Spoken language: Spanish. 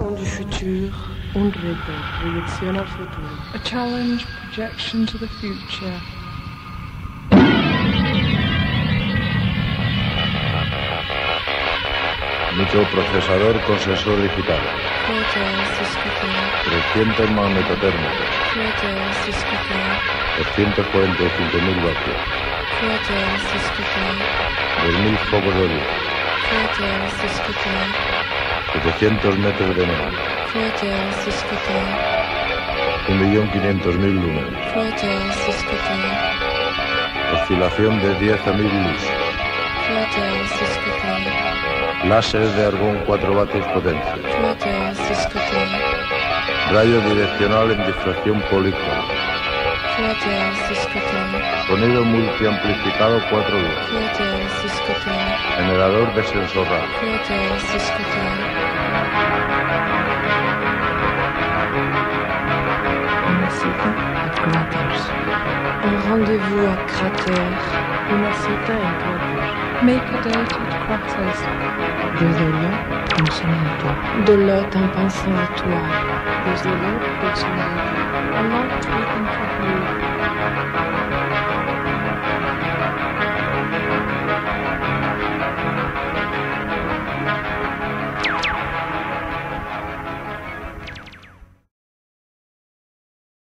Son du futur. Un reto. Proyección al futuro. A challenge, projection to the future. Microprocesador con sensor digital. 300 magnetotérmicos. 245.000 vatios. 2.000 focos de luz. 700 metros de neón. 1.500.000 lúmenes. Oscilación de 10 a 1000 lux. Láser de argón 4 vatios potencia. Rayo direccional en difracción polícroma. Sonido multiamplificado 4 lux. Generador de sensor radio. Un rendez-vous à cratère. Una cita en cráter. Make a date at craters. Desde là, pensant à toi. De l'autre en pensant à toi. Desde là, pensant à toi. A light we think of you.